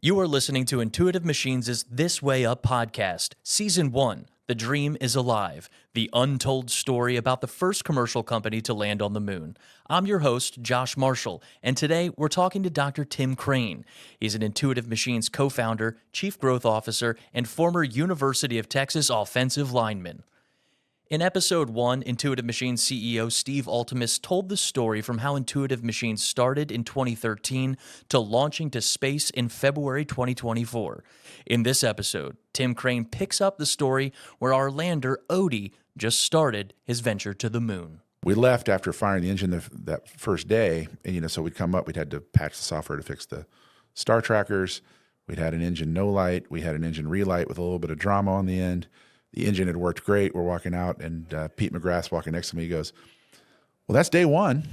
You are listening to Intuitive Machines' This Way Up podcast, Season 1, The Dream is Alive, the untold story about the first commercial company to land on the moon. I'm your host, Josh Marshall, and today we're talking to Dr. Tim Crain. He's an Intuitive Machines co-founder, chief growth officer, and former University of Texas offensive lineman. In Episode 1, Intuitive Machines CEO Steve Altemus told the story from how Intuitive Machines started in 2013 to launching to space in February 2024. In this episode, Tim Crain picks up the story where our lander, Odie, just started his venture to the moon. We left after firing the engine that first day, and so we'd come up, we'd had to patch the software to fix the star trackers. We'd had an engine no light, we had an engine relight with a little bit of drama on the end. The engine had worked great. We're walking out, and Pete McGrath's walking next to me. He goes, "Well, that's day one."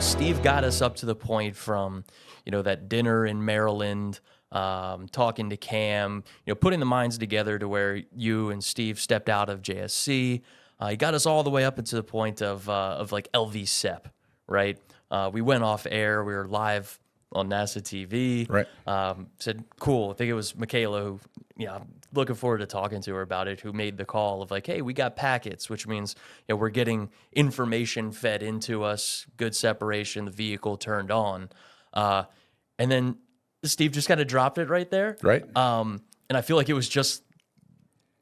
Steve got us up to the point from, that dinner in Maryland, talking to Cam, putting the minds together to where you and Steve stepped out of JSC. He got us all the way up into the point of like LV SEP, right? We went off air. We were live on NASA TV. Right. Said, cool. I think it was Michaela who, I'm looking forward to talking to her about it, who made the call of like, hey, we got packets, which means we're getting information fed into us, good separation, the vehicle turned on. And then Steve just kind of dropped it right there. Right. And I feel like it was just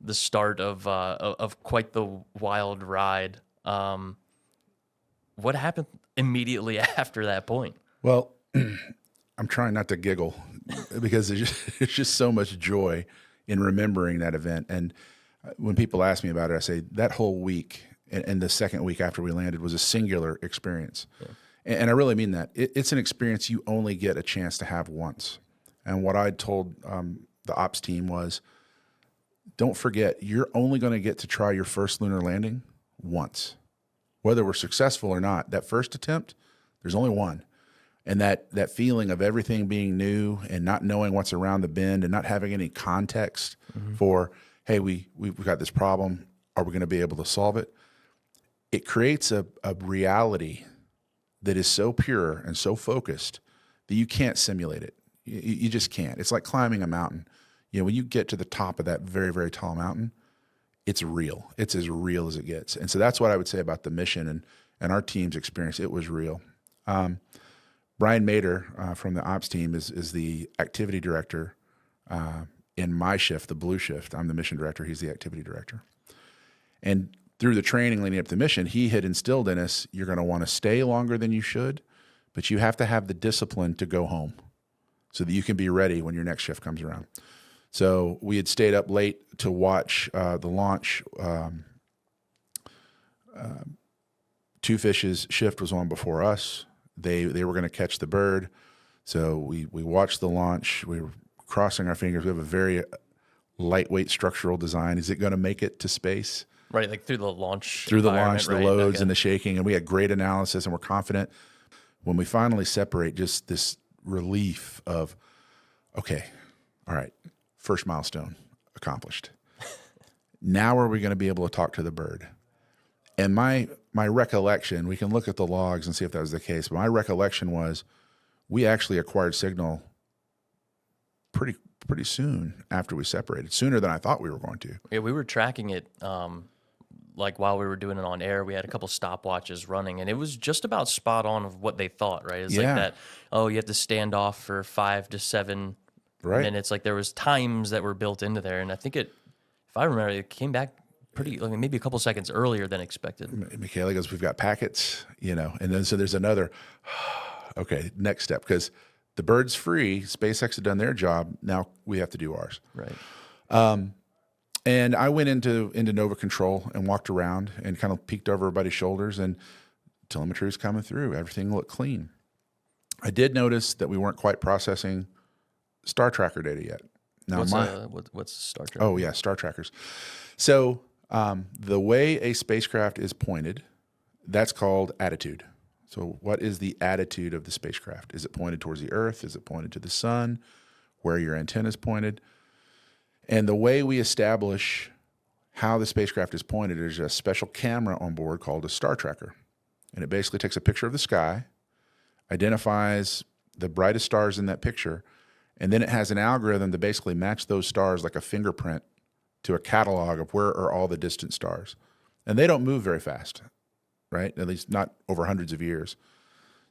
the start of quite the wild ride. What happened immediately after that point? Well, I'm trying not to giggle because there's just so much joy in remembering that event. And when people ask me about it, I say that whole week and the second week after we landed was a singular experience. Yeah. And I really mean that. It's an experience you only get a chance to have once. And what I told the ops team was, don't forget, you're only going to get to try your first lunar landing once. Whether we're successful or not, that first attempt, there's only one. And that feeling of everything being new and not knowing what's around the bend and not having any context for, hey, we've got this problem. Are we going to be able to solve it? It creates a reality that is so pure and so focused that you can't simulate it. You just can't. It's like climbing a mountain. When you get to the top of that very, very tall mountain, it's real. It's as real as it gets. And so that's what I would say about the mission and our team's experience. It was real. Brian Mader from the ops team is the activity director in my shift, the blue shift. I'm the mission director. He's the activity director. And through the training leading up to the mission, he had instilled in us, you're going to want to stay longer than you should, but you have to have the discipline to go home so that you can be ready when your next shift comes around. So we had stayed up late to watch the launch. Two Fish's shift was on before us. They were going to catch the bird. So we watched the launch. We were crossing our fingers. We have a very lightweight structural design. Is it going to make it to space? Right, like through the launch. Through the launch, the right? loads Okay. and the shaking. And we had great analysis and we're confident. When we finally separate, just this relief of, okay, all right, first milestone accomplished. Now are we going to be able to talk to the bird? And my recollection, we can look at the logs and see if that was the case, but my recollection was we actually acquired signal pretty soon after we separated, sooner than I thought we were going to. Yeah, we were tracking it like while we were doing it on air. We had a couple stopwatches running, and it was just about spot on of what they thought, right? It's like that, you have to stand off for 5 to 7 minutes. Like there was times that were built into there, and I think if I remember, it came back maybe a couple seconds earlier than expected. Michaela goes, we've got packets, and then so there's another, okay, next step, because the bird's free, SpaceX had done their job, now we have to do ours. Right. And I went into Nova Control and walked around and kind of peeked over everybody's shoulders, and telemetry was coming through. Everything looked clean. I did notice that we weren't quite processing star tracker data yet. Now, what's Star Trek? Oh, yeah, star trackers. So the way a spacecraft is pointed, that's called attitude. So what is the attitude of the spacecraft? Is it pointed towards the Earth? Is it pointed to the sun? Where are your antennas pointed? And the way we establish how the spacecraft is pointed is a special camera on board called a star tracker. And it basically takes a picture of the sky, identifies the brightest stars in that picture, and then it has an algorithm to basically match those stars like a fingerprint to a catalog of where are all the distant stars. And they don't move very fast, right? At least not over hundreds of years.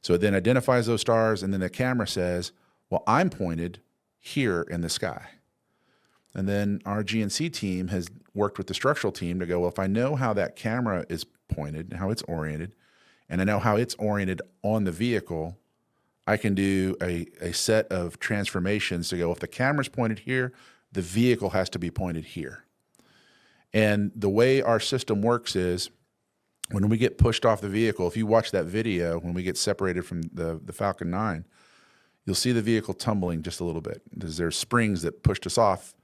So it then identifies those stars, and then the camera says, well, I'm pointed here in the sky. And then our GNC team has worked with the structural team to go, well, if I know how that camera is pointed, how it's oriented, and I know how it's oriented on the vehicle, I can do a set of transformations to go, if the camera's pointed here, the vehicle has to be pointed here. And the way our system works is when we get pushed off the vehicle, if you watch that video, when we get separated from the Falcon 9, you'll see the vehicle tumbling just a little bit. There's springs that pushed us off.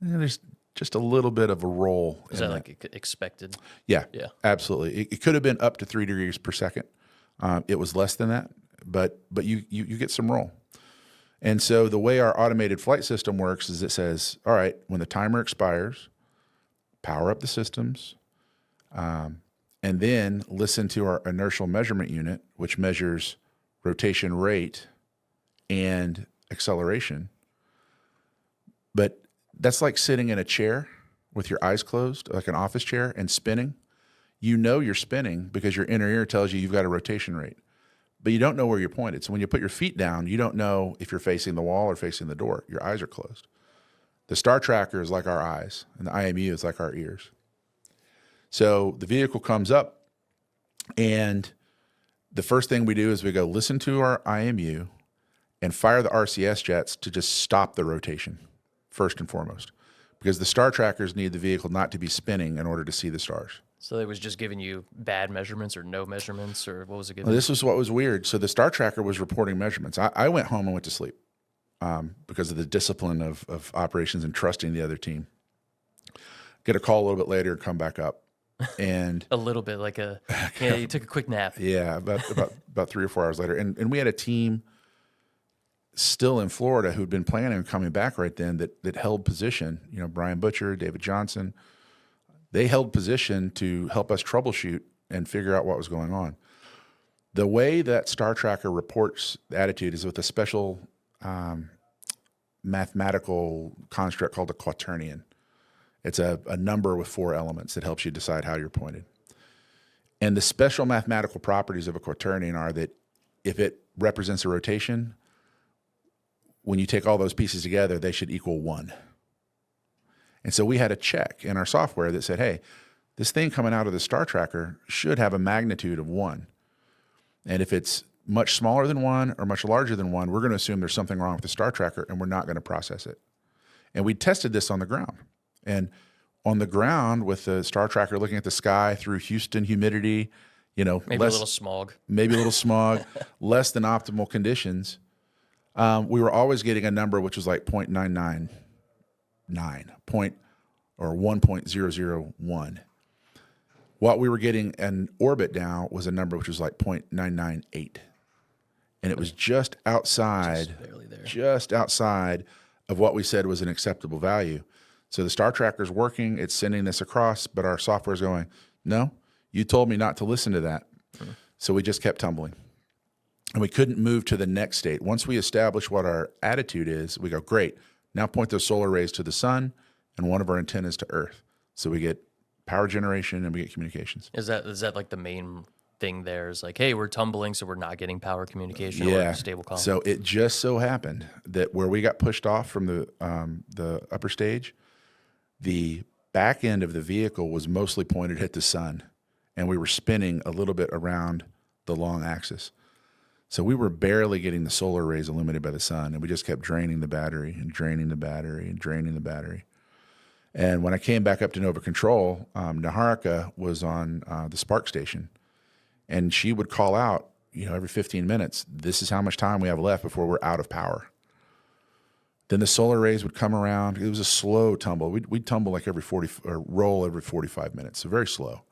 And there's just a little bit of a roll. Is that like expected? Yeah, Yeah, absolutely. It could have been up to 3 degrees per second. It was less than that, but you get some roll. And so the way our automated flight system works is it says, all right, when the timer expires, power up the systems, and then listen to our inertial measurement unit, which measures rotation rate and acceleration. But that's like sitting in a chair with your eyes closed, like an office chair, and spinning. You know you're spinning because your inner ear tells you you've got a rotation rate, but you don't know where you're pointed. So when you put your feet down, you don't know if you're facing the wall or facing the door. Your eyes are closed. The star tracker is like our eyes, and the IMU is like our ears. So the vehicle comes up, and the first thing we do is we go listen to our IMU and fire the RCS jets to just stop the rotation, first and foremost, because the star trackers need the vehicle not to be spinning in order to see the stars. so it was just giving you bad measurements or no measurements, or what was it giving? Well, this was what was weird. So the star tracker was reporting measurements. I went home and went to sleep because of the discipline of operations and trusting the other team. Get a call a little bit later and come back up. And a little bit like yeah, you took a quick nap. yeah, about 3 or 4 hours later. And we had a team still in Florida who'd been planning on coming back right then that held position. You know, Brian Butcher, David Johnson, they held position to help us troubleshoot and figure out what was going on. The way that Star Tracker reports attitude is with a special mathematical construct called a quaternion. It's a number with 4 elements that helps you decide how you're pointed. And the special mathematical properties of a quaternion are that if it represents a rotation, when you take all those pieces together, they should equal 1. And so we had a check in our software that said, hey, this thing coming out of the star tracker should have a magnitude of 1. And if it's much smaller than 1 or much larger than 1, we're going to assume there's something wrong with the star tracker and we're not going to process it. And we tested this on the ground. And on the ground with the star tracker looking at the sky through Houston humidity, you know, Maybe a little smog. Maybe a little smog, less than optimal conditions. We were always getting a number which was like 0.999 or 1.001. What we were getting an orbit down was a number which was like 0.998. And it was just outside, just outside of what we said was an acceptable value. So the star tracker's working, it's sending this across, but our software's going, no, you told me not to listen to that. Mm-hmm. So we just kept tumbling. And we couldn't move to the next state. Once we establish what our attitude is, we go, great, now point those solar rays to the sun and one of our antennas to Earth. So we get power generation and we get communications. Is that like the main thing there is like, hey, we're tumbling, so we're not getting power communication or stable call? So it just so happened that where we got pushed off from the upper stage, the back end of the vehicle was mostly pointed at the sun, and we were spinning a little bit around the long axis. So we were barely getting the solar rays illuminated by the sun, and we just kept draining the battery and draining the battery and draining the battery. And when I came back up to Nova Control, Naharika was on the Spark station, and she would call out, you know, every 15 minutes, this is how much time we have left before we're out of power. Then the solar rays would come around. It was a slow tumble. We'd tumble like every 40 or roll every 45 minutes, so very slow.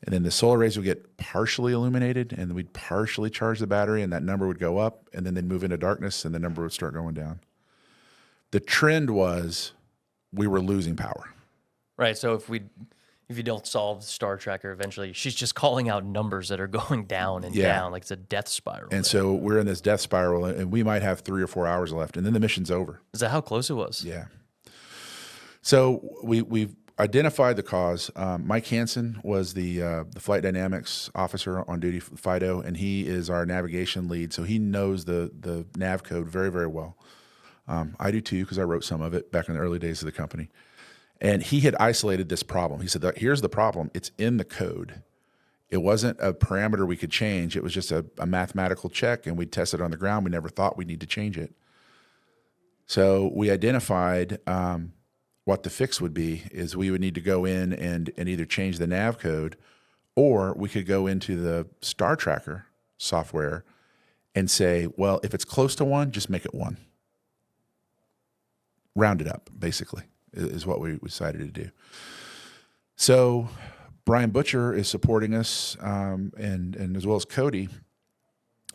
And then the solar rays would get partially illuminated, and we'd partially charge the battery, and that number would go up, and then they'd move into darkness, and the number would start going down. The trend was we were losing power. Right. So if you don't solve the star tracker eventually, she's just calling out numbers that are going down and down, like it's a death spiral. And so we're in this death spiral, and we might have 3 or 4 hours left, and then the mission's over. Is that how close it was? Yeah. So we've identified the cause. Mike Hansen was the flight dynamics officer on duty for FIDO, and he is our navigation lead. So he knows the nav code very, very well. I do too, because I wrote some of it back in the early days of the company. And he had isolated this problem. He said, here's the problem. It's in the code. It wasn't a parameter we could change. It was just a mathematical check, and we'd test it on the ground. We never thought we'd need to change it. So we identified what the fix would be is we would need to go in and either change the nav code, or we could go into the star tracker software and say, well, if it's close to 1, just make it 1. Round it up, basically, is what we decided to do. So Brian Butcher is supporting us, and as well as Cody.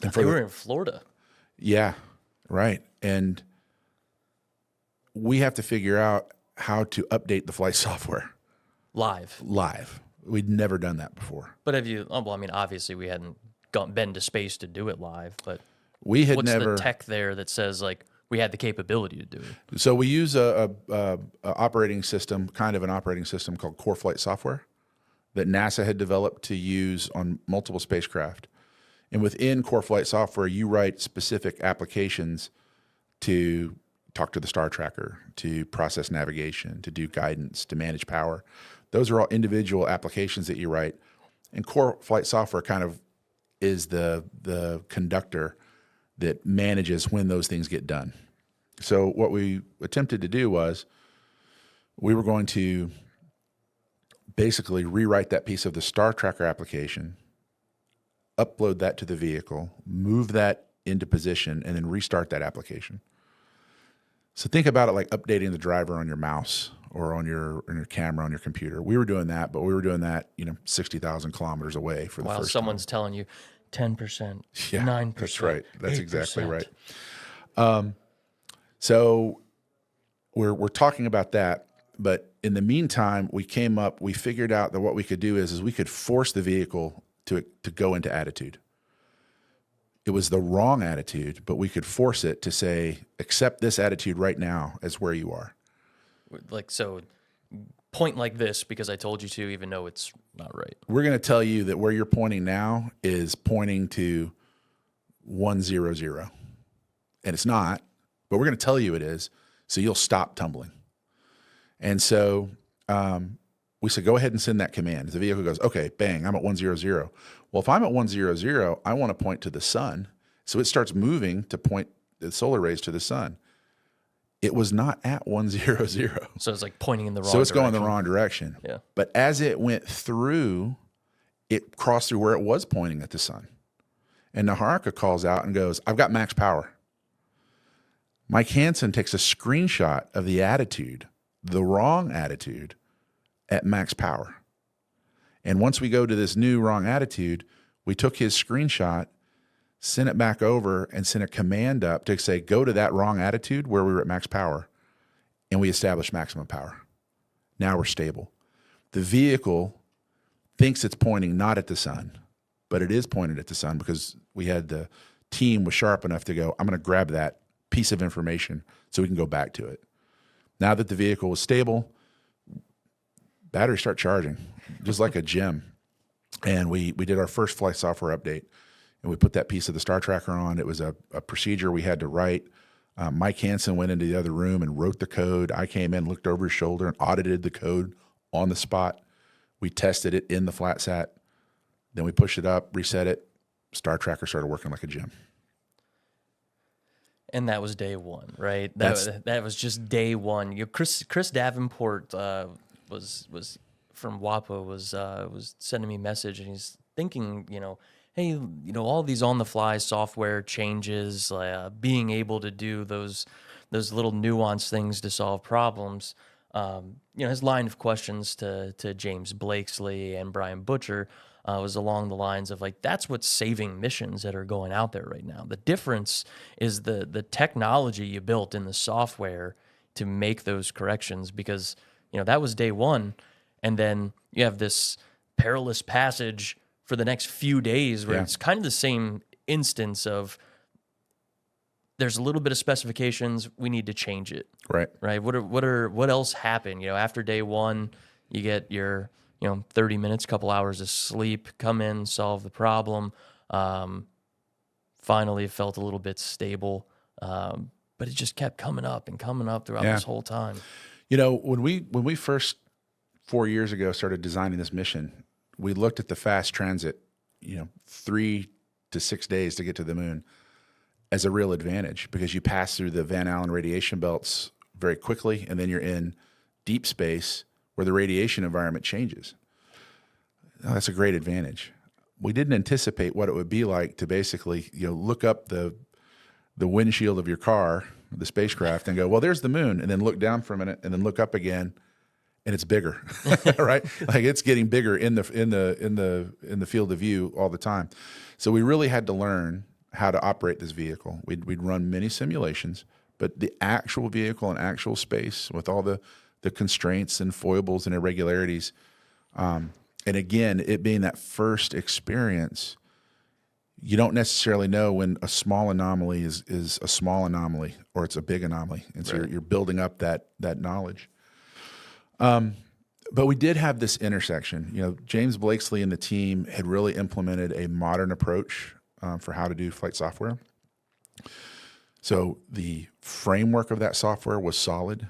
And they were in Florida. Yeah, right. And we have to figure out how to update the flight software. Live. We'd never done that before. But have you, well, I mean, obviously we hadn't been to space to do it live, but what's the tech there that says, like, we had the capability to do it? So we use a operating system, kind of an operating system called Core Flight Software that NASA had developed to use on multiple spacecraft. And within Core Flight Software, you write specific applications to talk to the star tracker, to process navigation, to do guidance, to manage power. Those are all individual applications that you write. And Core Flight Software kind of is the conductor that manages when those things get done. So what we attempted to do was we were going to basically rewrite that piece of the star tracker application, upload that to the vehicle, move that into position, and then restart that application. So think about it like updating the driver on your mouse or on your camera on your computer. We were doing that, but we were doing that 60,000 kilometers away for the While first someone's time. telling you 10%, Yeah, 9%. that's right. That's 8%. exactly right. So we're talking about that, but in the meantime, we figured out that what we could do is we could force the vehicle to go into attitude. It was the wrong attitude, but we could force it to say, accept this attitude right now as where you are. Like, so point like this because I told you to, even though it's not right. We're going to tell you that where you're pointing now is pointing to 100. And it's not, but we're going to tell you it is, so you'll stop tumbling. And so we said, go ahead and send that command. The vehicle goes, okay, bang, I'm at 100. Well, if I'm at 100, I want to point to the sun. So it starts moving to point the solar rays to the sun. It was not at 100. So it's like pointing in the wrong direction. So it's going the wrong direction. Yeah. But as it went through, it crossed through where it was pointing at the sun. And Naharika calls out and goes, I've got max power. Mike Hansen takes a screenshot of the attitude, the wrong attitude, at max power. And once we go to this new wrong attitude, we took his screenshot, sent it back over, and sent a command up to say, go to that wrong attitude where we were at max power, and we established maximum power. Now we're stable. The vehicle thinks it's pointing not at the sun, but it is pointed at the sun because we had the team was sharp enough to go, I'm going to grab that piece of information so we can go back to it. Now that the vehicle was stable, batteries start charging, just like a gym. And we did our first flight software update, and we put that piece of the star tracker on. It was a procedure we had to write. Mike Hansen went into the other room and wrote the code. I came in, looked over his shoulder, and audited the code on the spot. We tested it in the flat sat. Then we pushed it up, reset it. Star tracker started working like a gym. And that was day one, right? That was just day one. Chris Davenport was from WAPA was sending me a message, and he's thinking, hey, all these on the fly software changes, being able to do those little nuanced things to solve problems. his line of questions to James Blakesley and Brian Butcher was along the lines of like, that's what's saving missions that are going out there right now. The difference is the technology you built in the software to make those corrections, because that was day one, and then you have this perilous passage for the next few days where it's kind of the same instance of there's a little bit of specifications, we need to change it. Right. What else happened? After day one, you get your 30 minutes, couple hours of sleep, come in, solve the problem. Finally, it felt a little bit stable, but it just kept coming up throughout this whole time. When we first 4 years ago started designing this mission, we looked at the fast transit, 3 to 6 days to get to the moon, as a real advantage, because you pass through the Van Allen radiation belts very quickly, and then you're in deep space where the radiation environment changes. That's a great advantage. We didn't anticipate what it would be like to basically, look up the windshield of your car, the spacecraft, and go, well, there's the moon, and then look down for a minute, and then look up again, and it's bigger, right? Like, it's getting bigger in the field of view all the time. So we really had to learn how to operate this vehicle. We'd run many simulations, but the actual vehicle and actual space with all the constraints and foibles and irregularities, and again, it being that first experience, you don't necessarily know when a small anomaly is a small anomaly or it's a big anomaly, and so you're building up that knowledge. But we did have this intersection. James Blakesley and the team had really implemented a modern approach for how to do flight software. So the framework of that software was solid.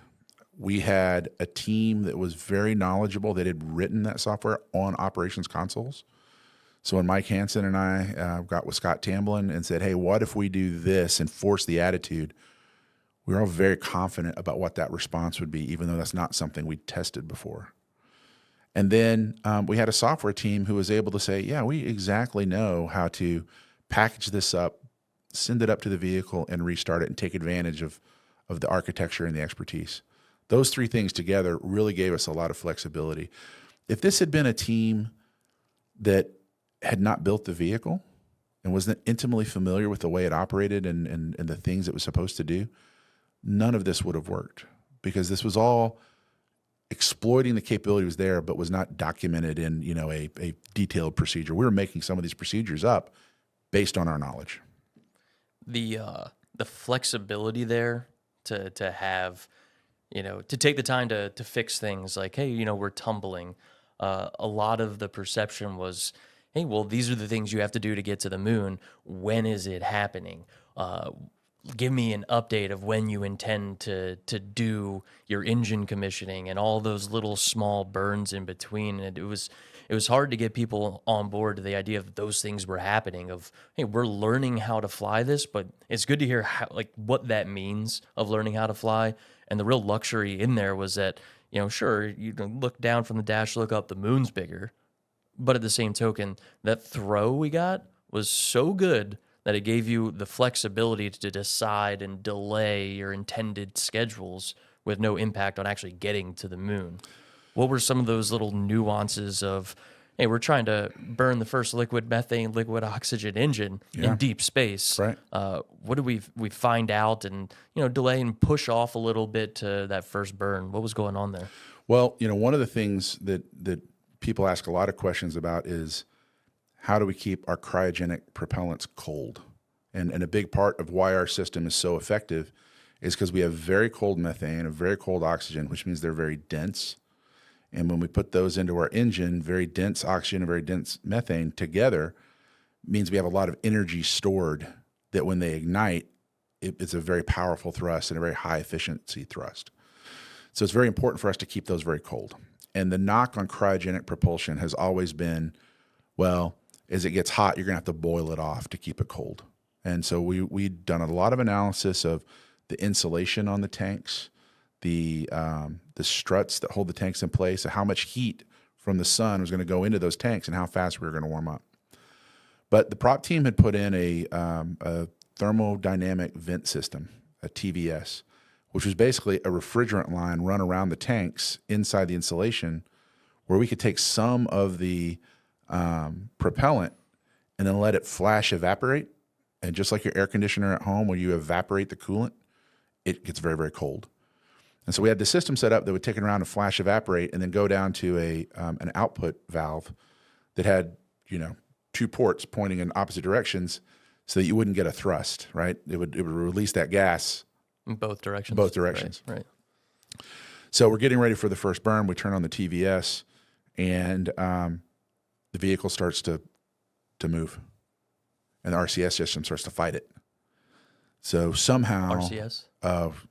We had a team that was very knowledgeable that had written that software on operations consoles. So when Mike Hansen and I got with Scott Tamblin and said, hey, what if we do this and force the attitude, we were all very confident about what that response would be, even though that's not something we'd tested before. And then we had a software team who was able to say, yeah, we exactly know how to package this up, send it up to the vehicle, and restart it and take advantage of the architecture and the expertise. Those three things together really gave us a lot of flexibility. If this had been a team that had not built the vehicle and wasn't intimately familiar with the way it operated and the things it was supposed to do, none of this would have worked, because this was all exploiting the capability was there, but was not documented in a detailed procedure. We were making some of these procedures up based on our knowledge. The flexibility there to have, to take the time to fix things like, hey, we're tumbling. A lot of the perception was, hey, well, these are the things you have to do to get to the moon. When is it happening? Give me an update of when you intend to do your engine commissioning and all those little small burns in between. And it was hard to get people on board to the idea of those things were happening, of, hey, we're learning how to fly this, but it's good to hear what that means of learning how to fly. And the real luxury in there was that, sure, you can look down from the dash, look up, the moon's bigger, but at the same token, that throw we got was so good that it gave you the flexibility to decide and delay your intended schedules with no impact on actually getting to the moon. What were some of those little nuances of, hey, we're trying to burn the first liquid methane, liquid oxygen engine in deep space. Right. What did we find out and, delay and push off a little bit to that first burn? What was going on there? Well, one of the things that people ask a lot of questions about is, how do we keep our cryogenic propellants cold? And a big part of why our system is so effective is because we have very cold methane and very cold oxygen, which means they're very dense. And when we put those into our engine, very dense oxygen and very dense methane together means we have a lot of energy stored that when they ignite, it's a very powerful thrust and a very high efficiency thrust. So it's very important for us to keep those very cold. And the knock on cryogenic propulsion has always been, well, as it gets hot, you're going to have to boil it off to keep it cold. And so we'd done a lot of analysis of the insulation on the tanks, the struts that hold the tanks in place, and how much heat from the sun was going to go into those tanks and how fast we were going to warm up. But the prop team had put in a thermodynamic vent system, a TVS, which was basically a refrigerant line run around the tanks inside the insulation, where we could take some of the propellant and then let it flash evaporate. And just like your air conditioner at home, where you evaporate the coolant, it gets very, very cold. And so we had the system set up that would take it around and flash evaporate, and then go down to an output valve that had, 2 ports pointing in opposite directions, so that you wouldn't get a thrust. Right? It would release that gas in both directions. Both directions. Right. So we're getting ready for the first burn. We turn on the TVS, and the vehicle starts to move, and the RCS system starts to fight it. So somehow, RCS?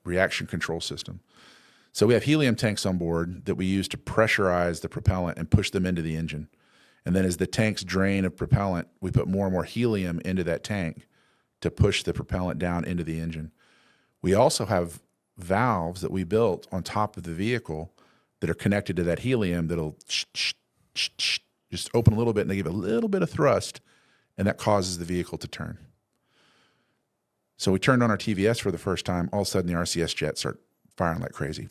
Reaction control system. So we have helium tanks on board that we use to pressurize the propellant and push them into the engine. And then as the tanks drain of propellant, we put more and more helium into that tank to push the propellant down into the engine. We also have valves that we built on top of the vehicle that are connected to that helium that'll just open a little bit, and they give a little bit of thrust, and that causes the vehicle to turn. So we turned on our TVS for the first time. All of a sudden, the RCS jets start firing like crazy.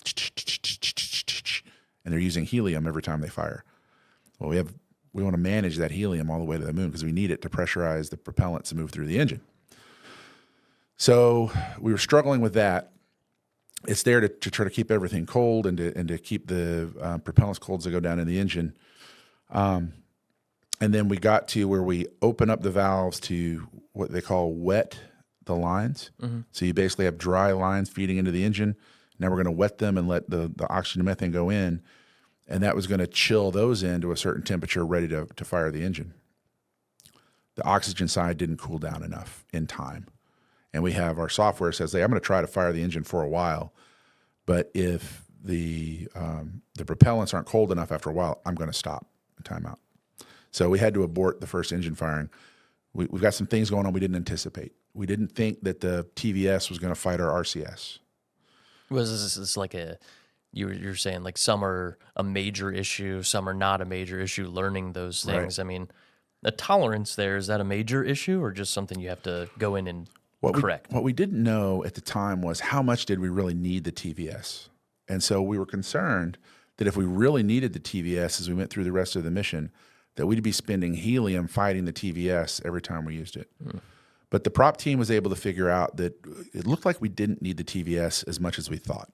And they're using helium every time they fire. Well, we want to manage that helium all the way to the moon, because we need it to pressurize the propellant to move through the engine. So we were struggling with that. It's there to try to keep everything cold and to keep the propellants cold as they go down in the engine. And then we got to where we open up the valves to what they call wet the lines. Mm-hmm. So you basically have dry lines feeding into the engine. Now we're going to wet them and let the oxygen and methane go in. And that was going to chill those in to a certain temperature, ready to fire the engine. The oxygen side didn't cool down enough in time. And we have our software says, hey, I'm going to try to fire the engine for a while, but if the propellants aren't cold enough after a while, I'm going to stop and time out. So we had to abort the first engine firing. We've got some things going on we didn't anticipate. We didn't think that the TVS was going to fight our RCS. Was this like you're saying like some are a major issue, some are not a major issue, learning those things. Right. I mean, the tolerance there, is that a major issue or just something you have to go in and correct? What we didn't know at the time was how much did we really need the TVS. And so we were concerned that if we really needed the TVS as we went through the rest of the mission, that we'd be spending helium fighting the TVS every time we used it. Mm. But the prop team was able to figure out that it looked like we didn't need the TVS as much as we thought.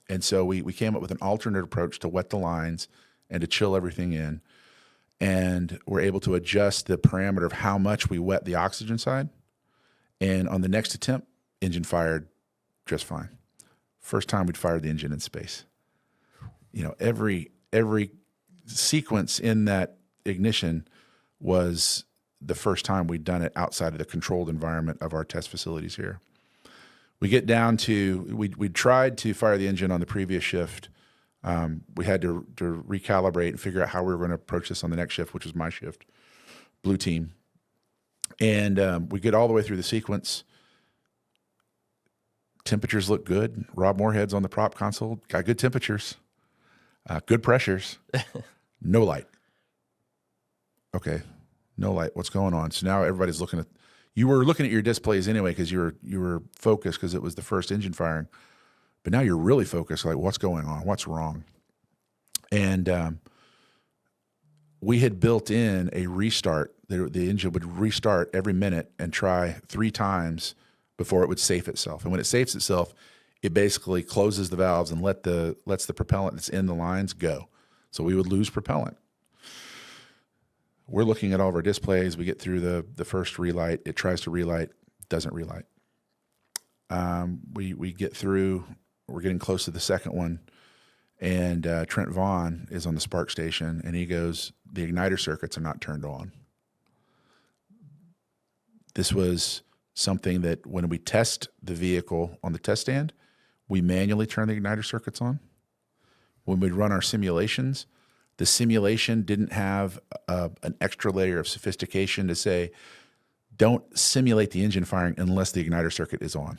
And so we came up with an alternate approach to wet the lines and to chill everything in. And we're able to adjust the parameter of how much we wet the oxygen side. And on the next attempt, engine fired just fine. First time we'd fired the engine in space. Every sequence in that ignition was the first time we'd done it outside of the controlled environment of our test facilities here. We get down to, we tried to fire the engine on the previous shift. We had to recalibrate and figure out how we were going to approach this on the next shift, which was my shift, blue team. And we get all the way through the sequence. Temperatures look good. Rob Moorhead's on the prop console. Got good temperatures, good pressures, no light. Okay, no light. What's going on? So now everybody's looking at. You were looking at your displays anyway because you were focused because it was the first engine firing, but now you're really focused. Like, what's going on? What's wrong? And we had built in a restart. The engine would restart every minute and try 3 times before it would safe itself. And when it safes itself, it basically closes the valves and lets the propellant that's in the lines go. So we would lose propellant. We're looking at all of our displays. We get through the first relight. It tries to relight, doesn't relight. We get through. We're getting close to the second one. And Trent Vaughn is on the spark station, and he goes, the igniter circuits are not turned on. This was something that when we test the vehicle on the test stand, we manually turn the igniter circuits on. When we run our simulations, the simulation didn't have an extra layer of sophistication to say, don't simulate the engine firing unless the igniter circuit is on.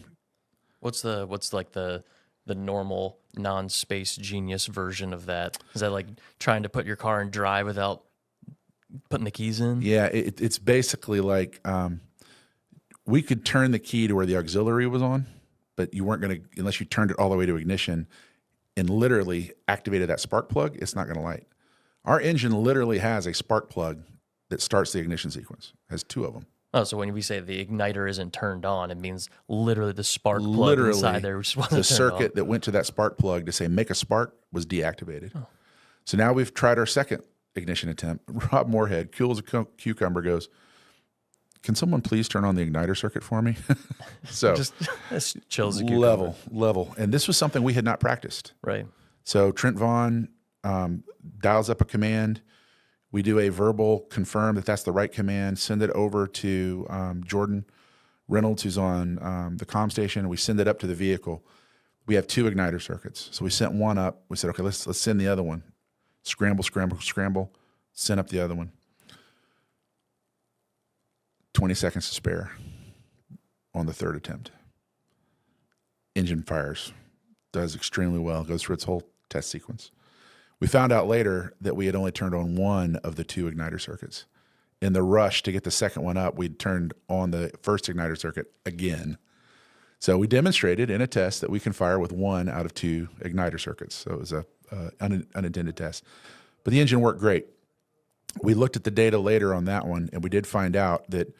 What's like the normal non-space genius version of that? Is that like trying to put your car in drive without putting the keys in? Yeah, it's basically like we could turn the key to where the auxiliary was on, but you weren't going to, unless you turned it all the way to ignition and literally activated that spark plug, it's not going to light. Our engine literally has a spark plug that starts the ignition sequence. It has two of them. Oh, so when we say the igniter isn't turned on, it means literally the spark plug inside there just wasn't the turned circuit on. that went to that spark plug to say make a spark was deactivated. Oh. So now we've tried our second ignition attempt. Rob Moorhead, cool as a cucumber, goes, "Can someone please turn on the igniter circuit for me?" So just chills a cucumber. Level. And this was something we had not practiced. Right. So Trent Vaughn dials up a command. We do a verbal confirm that that's the right command, send it over to Jordan Reynolds, who's on the comm station, and we send it up to the vehicle. We have two igniter circuits. So we sent one up. We said, okay, let's send the other one. Scramble, send up the other one. 20 seconds to spare on the third attempt. Engine fires, does extremely well, goes through its whole test sequence. We found out later that we had only turned on one of the two igniter circuits. In the rush to get the second one up, we'd turned on the first igniter circuit again. So we demonstrated in a test that we can fire with one out of two igniter circuits. So it was a unintended test. But the engine worked great. We looked at the data later on that one, and we did find out that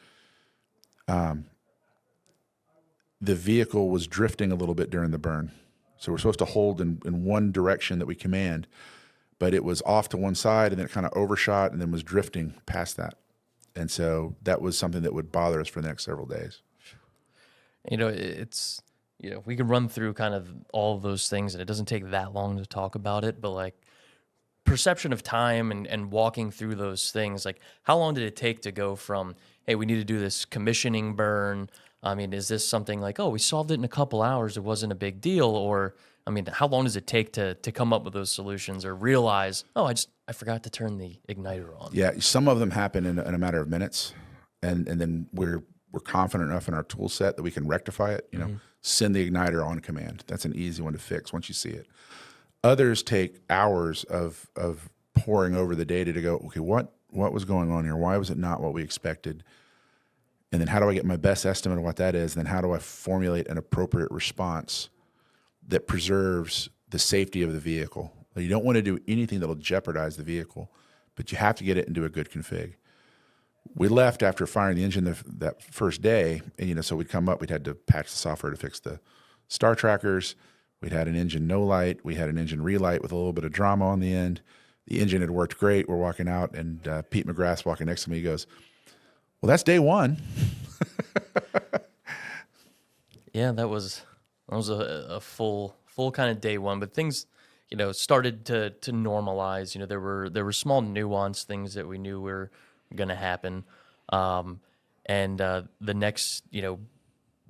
the vehicle was drifting a little bit during the burn. So we're supposed to hold in one direction that we command, but it was off to one side and then it kind of overshot and then was drifting past that. And so that was something that would bother us for the next several days. It's, we can run through kind of all of those things and it doesn't take that long to talk about it, but like perception of time and walking through those things, like how long did it take to go from, hey, we need to do this commissioning burn? I mean, is this something like, oh, we solved it in a couple hours, it wasn't a big deal? Or, I mean, how long does it take to come up with those solutions or realize, oh, I forgot to turn the igniter on? Yeah, some of them happen in a matter of minutes, and then we're confident enough in our tool set that we can rectify it. Send the igniter on command. That's an easy one to fix once you see it. Others take hours of poring over the data to go, okay, what was going on here? Why was it not what we expected? And then how do I get my best estimate of what that is? And then how do I formulate an appropriate response that preserves the safety of the vehicle? You don't want to do anything that will jeopardize the vehicle, but you have to get it into a good config. We left after firing the engine that first day, and so we'd come up, we'd had to patch the software to fix the star trackers. We'd had an engine no light. We had an engine relight with a little bit of drama on the end. The engine had worked great. We're walking out, and Pete McGrath's walking next to me. He goes, "Well, that's day one." Yeah, that was a full kind of day one, but things, started to normalize. There were small nuance things that we knew were going to happen, and the next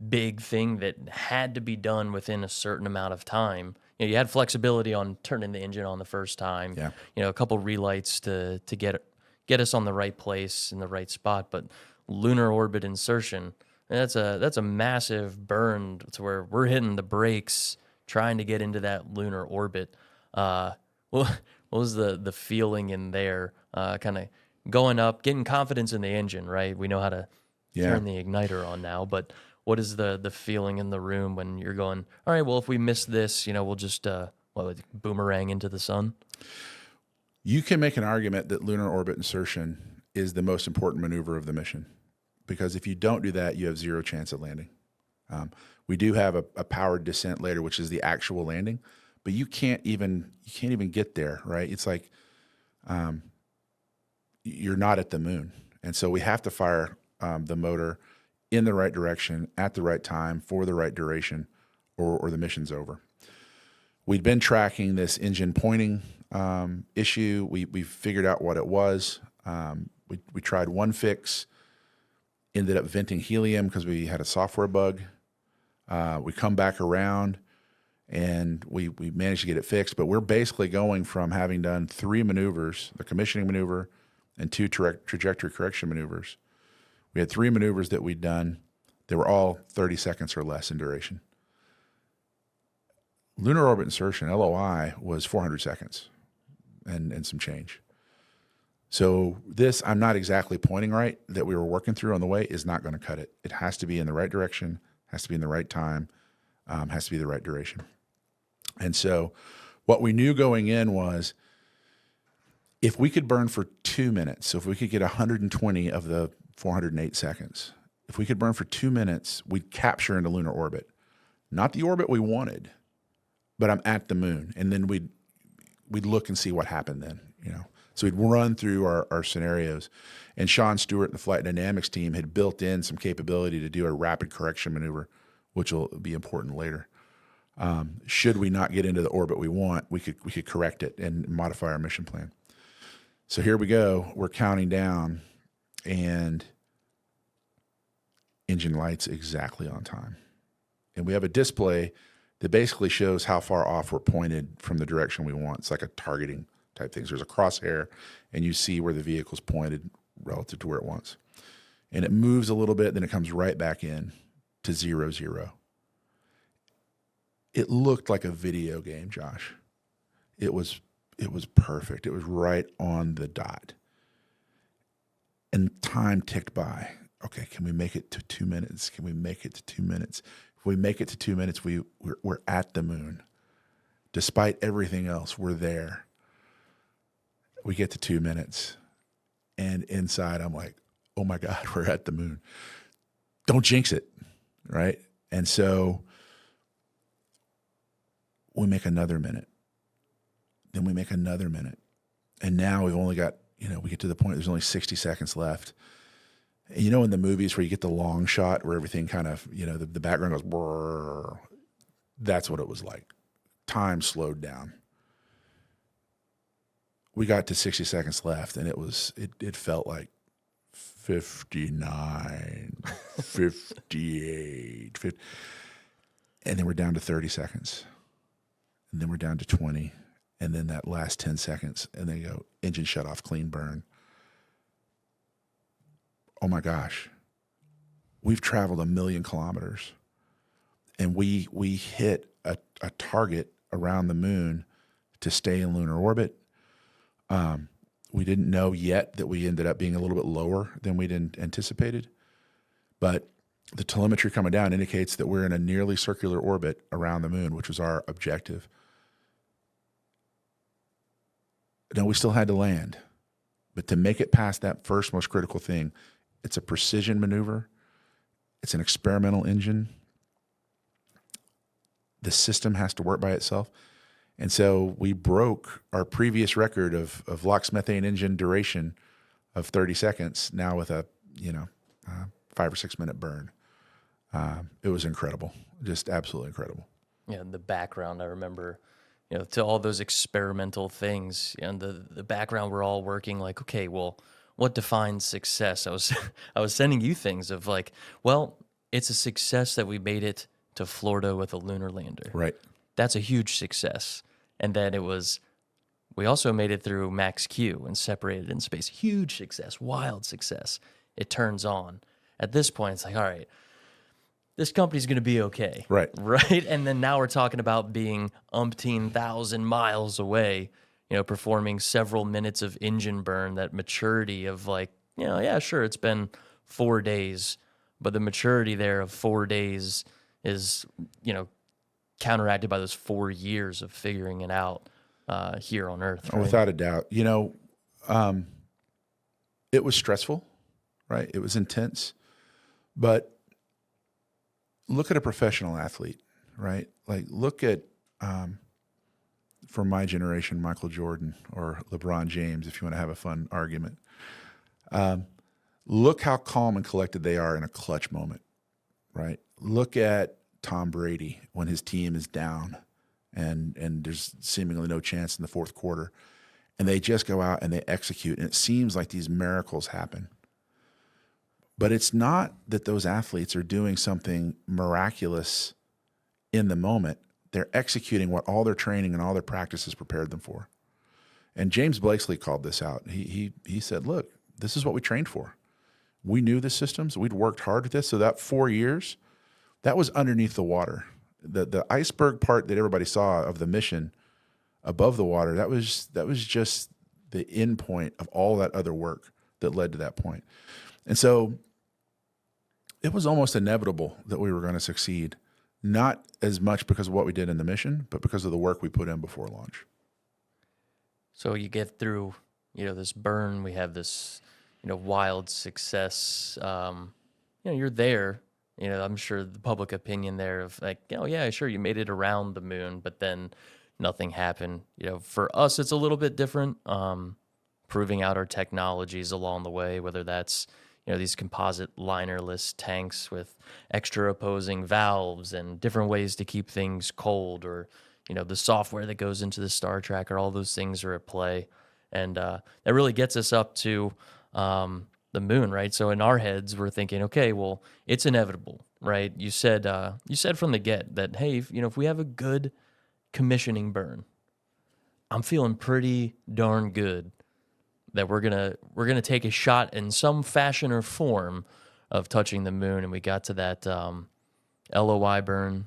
big thing that had to be done within a certain amount of time. You had flexibility on turning the engine on the first time. Yeah. A couple relights to get us on the right place in the right spot, but lunar orbit insertion, that's a massive burn to where we're hitting the brakes trying to get into that lunar orbit. What was the feeling in there? Kind of going up, getting confidence in the engine, right? We know how to turn the igniter on now, but what is the feeling in the room when you're going, all right, well, if we miss this, we'll just boomerang into the sun? You can make an argument that lunar orbit insertion is the most important maneuver of the mission, because if you don't do that, you have zero chance of landing. We do have a powered descent later, which is the actual landing, but you can't even get there, right? It's like you're not at the moon, and so we have to fire the motor in the right direction at the right time for the right duration, or the mission's over. We'd been tracking this engine pointing issue. We figured out what it was. We tried one fix, ended up venting helium because we had a software bug. We come back around and we managed to get it fixed, but we're basically going from having done 3 maneuvers, the commissioning maneuver and 2 trajectory correction maneuvers. We had 3 maneuvers that we'd done. They were all 30 seconds or less in duration. Lunar orbit insertion, LOI, was 400 seconds and some change. So this, I'm not exactly pointing right, that we were working through on the way is not going to cut it. It has to be in the right direction, has to be in the right time. has to be the right duration. And so what we knew going in was if we could burn for 2 minutes, so if we could get 120 of the 408 seconds, if we could burn for 2 minutes, we'd capture into lunar orbit. Not the orbit we wanted, but I'm at the moon. And then we'd look and see what happened then, So we'd run through our scenarios. And Sean Stewart and the flight dynamics team had built in some capability to do a rapid correction maneuver, which will be important later. Should we not get into the orbit we want, we could correct it and modify our mission plan. So here we go. We're counting down, and engine lights exactly on time. And we have a display that basically shows how far off we're pointed from the direction we want. It's like a targeting type thing. So there's a crosshair, and you see where the vehicle's pointed relative to where it wants. And it moves a little bit, then it comes right back in to 0-0. It looked like a video game, Josh. It was perfect. It was right on the dot. And time ticked by. Okay, can we make it to 2 minutes? Can we make it to 2 minutes? If we make it to 2 minutes, we're at the moon. Despite everything else, we're there. We get to 2 minutes, and inside I'm like, oh my God, we're at the moon. Don't jinx it, right? And so we make another minute. Then we make another minute. And now we've only got, we get to the point there's only 60 seconds left. And in the movies where you get the long shot where everything kind of, the background goes, brrr, that's what it was like. Time slowed down. We got to 60 seconds left, and it felt like 59, 58, 50. And then we're down to 30 seconds. And then we're down to 20. And then that last 10 seconds, and they go, engine shut off, clean burn. Oh my gosh. We've traveled 1 million kilometers, and we hit a target around the moon to stay in lunar orbit. We didn't know yet that we ended up being a little bit lower than we'd anticipated, but the telemetry coming down indicates that we're in a nearly circular orbit around the moon, which was our objective. No, we still had to land, but to make it past that first most critical thing, it's a precision maneuver. It's an experimental engine. The system has to work by itself. And so we broke our previous record of LOX methane engine duration of 30 seconds, now with a 5 or 6 minute burn. It was incredible, just absolutely incredible. Yeah, the background, I remember, to all those experimental things, and the background, we're all working like, okay, well, what defines success? I was sending you things of like, well, it's a success that we made it to Florida with a lunar lander. Right. That's a huge success. And then we also made it through Max Q and separated in space. Huge success, wild success. It turns on. At this point, it's like, all right, this company's going to be okay. Right. Right. And then now we're talking about being umpteen thousand miles away, performing several minutes of engine burn, that maturity of like, yeah, sure, it's been 4 days, but the maturity there of 4 days is, counteracted by those 4 years of figuring it out here on Earth. Right? Without a doubt. It was stressful, right? It was intense, but look at a professional athlete, right? Like look at, for my generation, Michael Jordan or LeBron James, if you want to have a fun argument. Look how calm and collected they are in a clutch moment, right? Look at Tom Brady when his team is down and there's seemingly no chance in the fourth quarter, and they just go out and they execute, and it seems like these miracles happen. But it's not that those athletes are doing something miraculous in the moment. They're executing what all their training and all their practices prepared them for. And James Blakesley called this out. He said, look, this is what we trained for. We knew the systems. We'd worked hard at this. So that 4 years, that was underneath the water. The iceberg part that everybody saw of the mission above the water, that was just the end point of all that other work that led to that point. And so it was almost inevitable that we were going to succeed not as much because of what we did in the mission, but because of the work we put in before launch. So you get through, this burn. We have this, wild success. You're there. I'm sure the public opinion there of like, oh yeah, sure, you made it around the moon, but then nothing happened. For us, it's a little bit different. Proving out our technologies along the way, whether that's these composite linerless tanks with extra opposing valves and different ways to keep things cold, or the software that goes into the Star Tracker. All those things are at play, and that really gets us up to the moon, right? So in our heads, we're thinking, okay, well, it's inevitable, right? You said from the get that, hey, if we have a good commissioning burn, I'm feeling pretty darn good that we're gonna take a shot in some fashion or form of touching the moon. And we got to that LOI burn,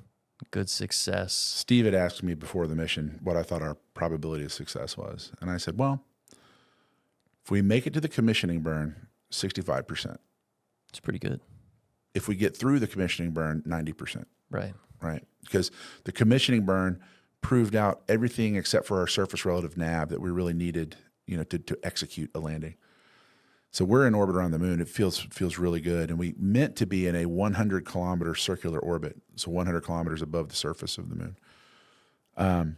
good success. Steve had asked me before the mission what I thought our probability of success was, and I said, well, if we make it to the commissioning burn, 65%. It's pretty good. If we get through the commissioning burn, 90%. Right. Because the commissioning burn proved out everything except for our surface relative nav that we really needed, to execute a landing. So we're in orbit around the moon. It feels really good. And we meant to be in a 100-kilometer circular orbit, so 100 kilometers above the surface of the moon.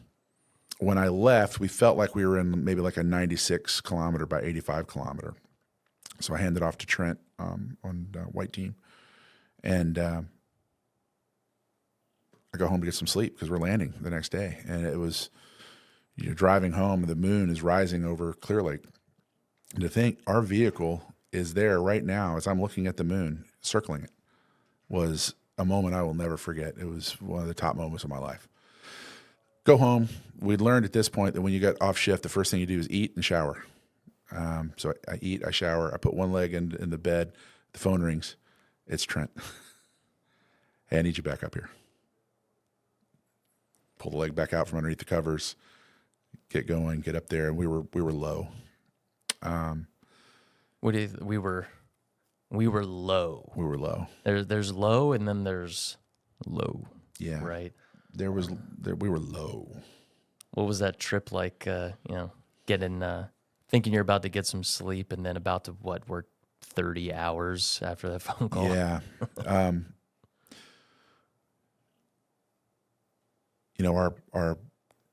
When I left, we felt like we were in maybe like a 96-kilometer by 85-kilometer. So I handed off to Trent on White Team. And I go home to get some sleep because we're landing the next day. And it was, driving home, the moon is rising over Clear Lake. And to think our vehicle is there right now as I'm looking at the moon, circling it, was a moment I will never forget. It was one of the top moments of my life. Go home. We'd learned at this point that when you get off shift, the first thing you do is eat and shower. So I eat, I shower, I put one leg in the bed, the phone rings. It's Trent. Hey, I need you back up here. Pull the leg back out from underneath the covers, get going, get up there, and we were low. We were low. We were low. There's low, and then there's low. Yeah. Right. We were low. What was that trip like? Getting thinking you're about to get some sleep, and then about to work 30 hours after that phone call. Yeah. Our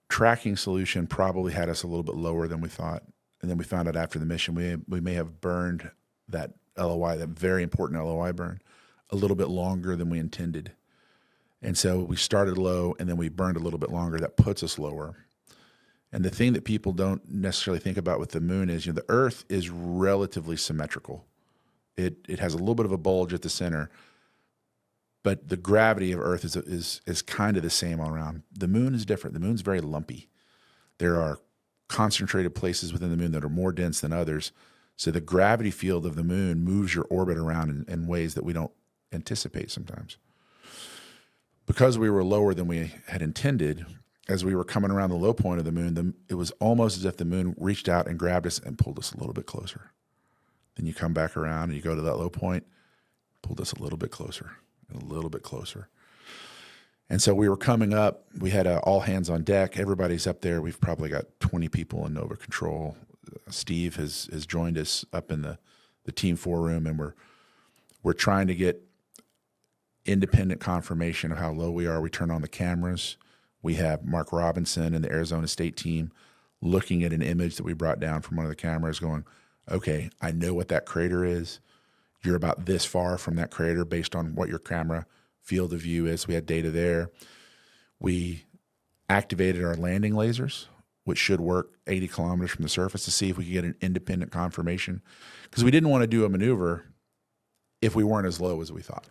tracking solution probably had us a little bit lower than we thought. And then we found out after the mission, we may have burned that LOI, that very important LOI burn, a little bit longer than we intended. And so we started low, and then we burned a little bit longer. That puts us lower. And the thing that people don't necessarily think about with the moon is, the Earth is relatively symmetrical. It has a little bit of a bulge at the center, but the gravity of Earth is kind of the same all around. The moon is different. The moon's very lumpy. There are concentrated places within the moon that are more dense than others. So the gravity field of the moon moves your orbit around in ways that we don't anticipate sometimes. Because we were lower than we had intended, as we were coming around the low point of the moon, it was almost as if the moon reached out and grabbed us and pulled us a little bit closer. Then you come back around and you go to that low point, pulled us a little bit closer and a little bit closer. And so we were coming up. We had all hands on deck. Everybody's up there. We've probably got 20 people in Nova Control. Steve has joined us up in the Team 4 room, and we're trying to get independent confirmation of how low we are. We turn on the cameras. We have Mark Robinson and the Arizona State team looking at an image that we brought down from one of the cameras going, okay, I know what that crater is. You're about this far from that crater based on what your camera field of view is. We had data there. We activated our landing lasers, which should work 80 kilometers from the surface, to see if we could get an independent confirmation, because we didn't want to do a maneuver if we weren't as low as we thought.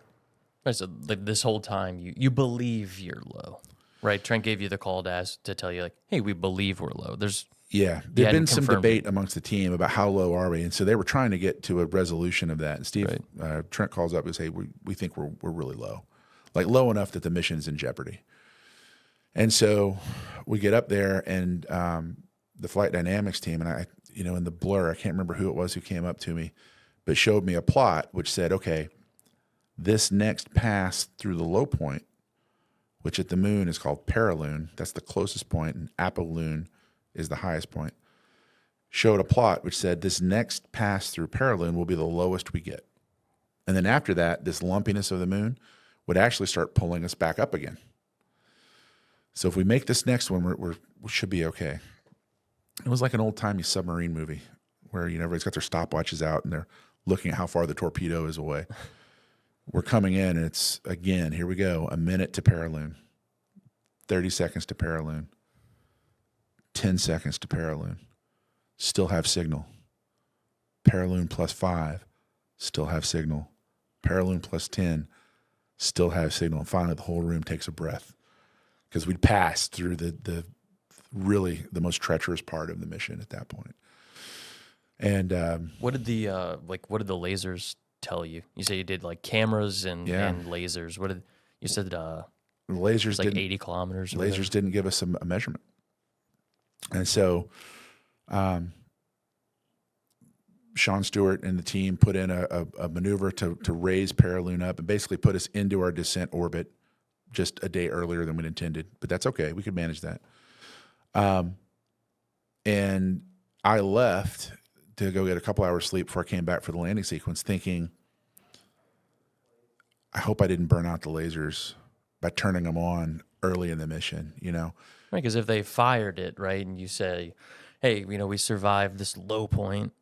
Right, so this whole time you believe you're low, right? Trent gave you the call to tell you, like, hey, we believe we're low. There's been some debate amongst the team about how low are we, and so they were trying to get to a resolution of that. And Steve, Trent calls up and says, hey, we think we're really low, like low enough that the mission's in jeopardy. And so we get up there, and the flight dynamics team, and I, in the blur, I can't remember who it was who came up to me, but showed me a plot which said, okay, this next pass through the low point which at the moon is called perilune. That's the closest point, and apolune is the highest point. Showed a plot which said this next pass through perilune will be the lowest we get. And then after that, this lumpiness of the moon would actually start pulling us back up again. So if we make this next one, we should be okay. It was like an old-timey submarine movie where, everybody's got their stopwatches out and they're looking at how far the torpedo is away. We're coming in, and it's, again, here we go, a minute to perilune, 30 seconds to perilune, 10 seconds to perilune, still have signal. Perilune plus 5, still have signal. Perilune plus 10, still have signal. And finally, the whole room takes a breath because we'd passed through the really the most treacherous part of the mission at that point. And what did the lasers tell you? You say you did like cameras and lasers. What did you said? The lasers like 80 kilometers. Lasers didn't give us a measurement, and so Sean Stewart and the team put in a maneuver to raise perilune up and basically put us into our descent orbit just a day earlier than we'd intended. But that's okay; we could manage that. And I left to go get a couple hours sleep before I came back for the landing sequence, thinking, I hope I didn't burn out the lasers by turning them on early in the mission, Right, because if they fired it, right, and you say, hey, we survived this low point,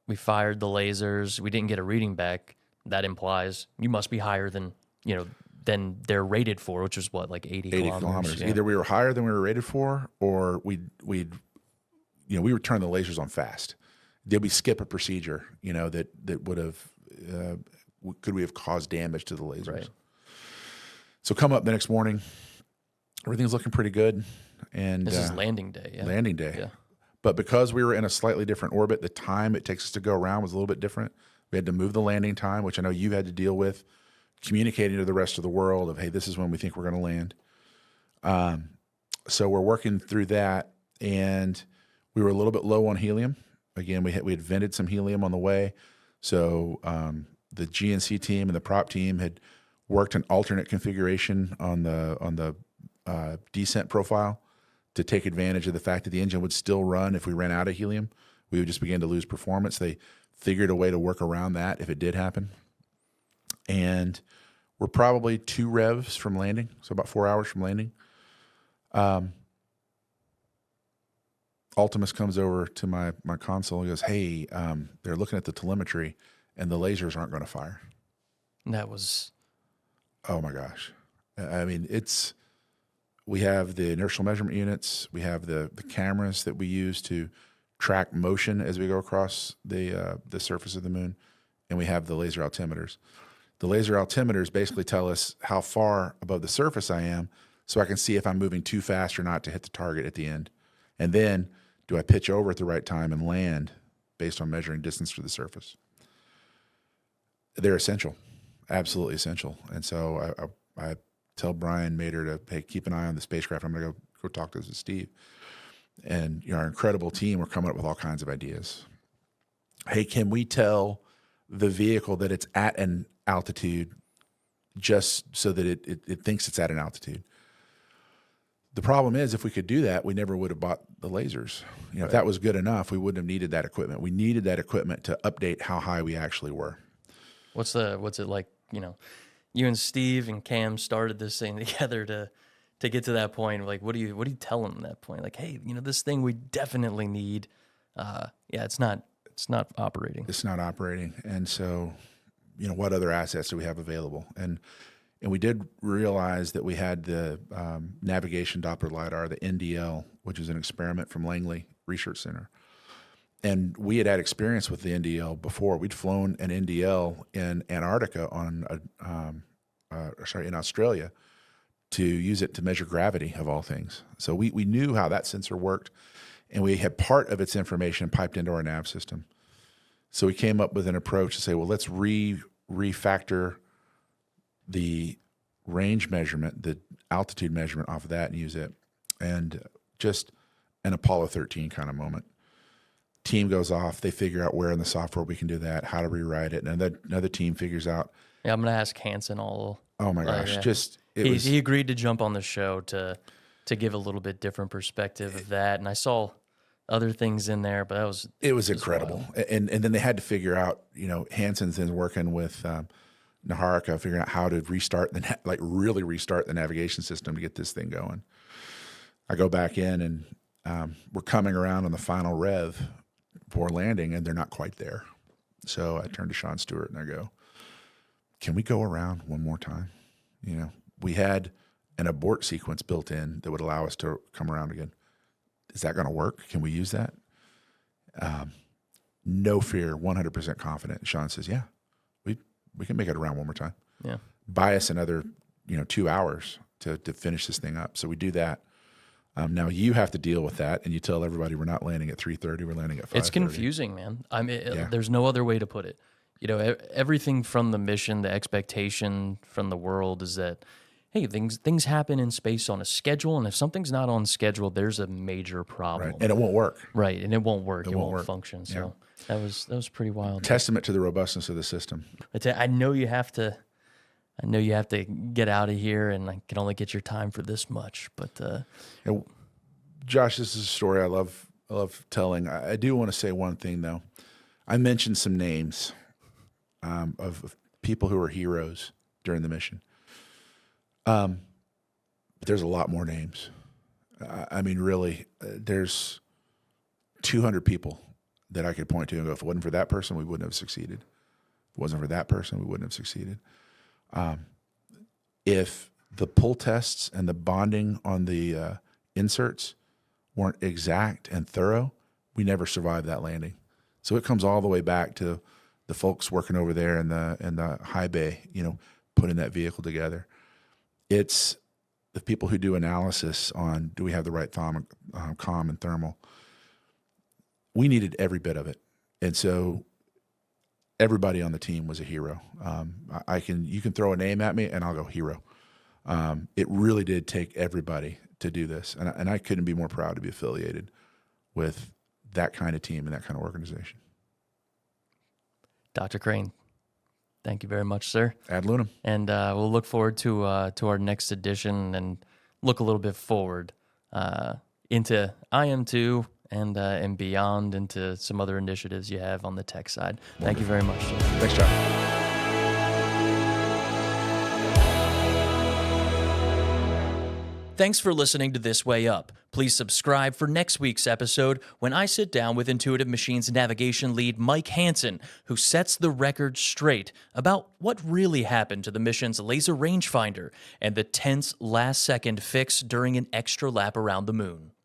we fired the lasers, we didn't get a reading back, that implies you must be higher than, than they're rated for, which is what, like 80 kilometers. Yeah. Either we were higher than we were rated for, or we would turn the lasers on fast. Did we skip a procedure, that would have, could we have caused damage to the lasers? Right. So come up the next morning, everything's looking pretty good. And this is landing day. Yeah. Landing day. Yeah. But because we were in a slightly different orbit, the time it takes us to go around was a little bit different. We had to move the landing time, which I know you had to deal with, communicating to the rest of the world of, hey, this is when we think we're going to land. So we're working through that, and we were a little bit low on helium. Again, we had vented some helium on the way. So the GNC team and the prop team had worked an alternate configuration on the descent profile to take advantage of the fact that the engine would still run if we ran out of helium. We would just begin to lose performance. They figured a way to work around that if it did happen. And we're probably 2 revs from landing, so about 4 hours from landing. Ultimus comes over to my console and goes, hey, they're looking at the telemetry, and the lasers aren't going to fire. And that was... Oh, my gosh. I mean, we have the inertial measurement units. We have the cameras that we use to track motion as we go across the surface of the moon, and we have the laser altimeters. The laser altimeters basically tell us how far above the surface I am, so I can see if I'm moving too fast or not to hit the target at the end. And then, do I pitch over at the right time and land based on measuring distance to the surface? They're essential, absolutely essential. And so I tell Brian Mater to, hey, keep an eye on the spacecraft. I'm going to go talk to Steve. And our incredible team, we're coming up with all kinds of ideas. Hey, can we tell the vehicle that it's at an altitude just so that it thinks it's at an altitude? The problem is, if we could do that, we never would have bought the lasers. Right. If that was good enough, we wouldn't have needed that equipment. We needed that equipment to update how high we actually were. What's it like? You and Steve and Cam started this thing together to get to that point. Like, what do you tell them at that point? Like, hey, this thing we definitely need. It's not operating. It's not operating, and so, what other assets do we have available? And we did realize that we had the navigation Doppler LiDAR, the NDL, which is an experiment from Langley Research Center. And we had experience with the NDL before. We'd flown an NDL in Antarctica in Australia to use it to measure gravity, of all things. So we knew how that sensor worked, and we had part of its information piped into our nav system. So we came up with an approach to say, well, let's refactor the range measurement, the altitude measurement off of that and use it. And just an Apollo 13 kind of moment. team goes off. They figure out where in the software we can do that, how to rewrite it. And then another team figures out. Yeah, I'm gonna ask Hansen all. Oh my gosh, yeah. He agreed to jump on the show to give a little bit different perspective of that, and I saw other things in there, but it was incredible. And then they had to figure out, Hansen's then working with Naharika, figuring out how to really restart the navigation system to get this thing going. I go back in and we're coming around on the final rev for landing, and they're not quite there. So I turn to Sean Stewart and I go, can we go around one more time? We had an abort sequence built in that would allow us to come around again. Is that going to work? Can we use that? No fear, 100% confident. Sean says, yeah, we can make it around one more time. Yeah. Buy us another, 2 hours to finish this thing up. So we do that. Now you have to deal with that, and you tell everybody we're not landing at 3:30, we're landing at 5:30. It's confusing, man. I mean, there's no other way to put it. Everything from the mission, the expectation from the world is that, hey, things happen in space on a schedule, and if something's not on schedule, there's a major problem. Right. And it won't work. Right, and it won't work. It won't function. So that was pretty wild. Testament to the robustness of the system. I know you have to get out of here, and I can only get your time for this much. But Josh, this is a story I love telling. I do want to say one thing though. I mentioned some names of people who are heroes during the mission. But there's a lot more names. I mean, really, there's 200 people that I could point to and go, if it wasn't for that person, we wouldn't have succeeded. If it wasn't for that person, we wouldn't have succeeded. If the pull tests and the bonding on the inserts weren't exact and thorough, we never survived that landing. So it comes all the way back to the folks working over there in the high bay, putting that vehicle together. It's the people who do analysis on, do we have the right comm and thermal? We needed every bit of it. And so everybody on the team was a hero. You can throw a name at me and I'll go hero. It really did take everybody to do this. And I couldn't be more proud to be affiliated with that kind of team and that kind of organization. Dr. Crain, thank you very much, sir. Ad lunam. And we'll look forward to our next edition and look a little bit forward into IM2 and beyond, into some other initiatives you have on the tech side. Wonderful. Thank you very much, sir. Thanks, John. Thanks for listening to This Way Up. Please subscribe for next week's episode when I sit down with Intuitive Machines navigation lead Mike Hansen, who sets the record straight about what really happened to the mission's laser rangefinder and the tense last-second fix during an extra lap around the moon.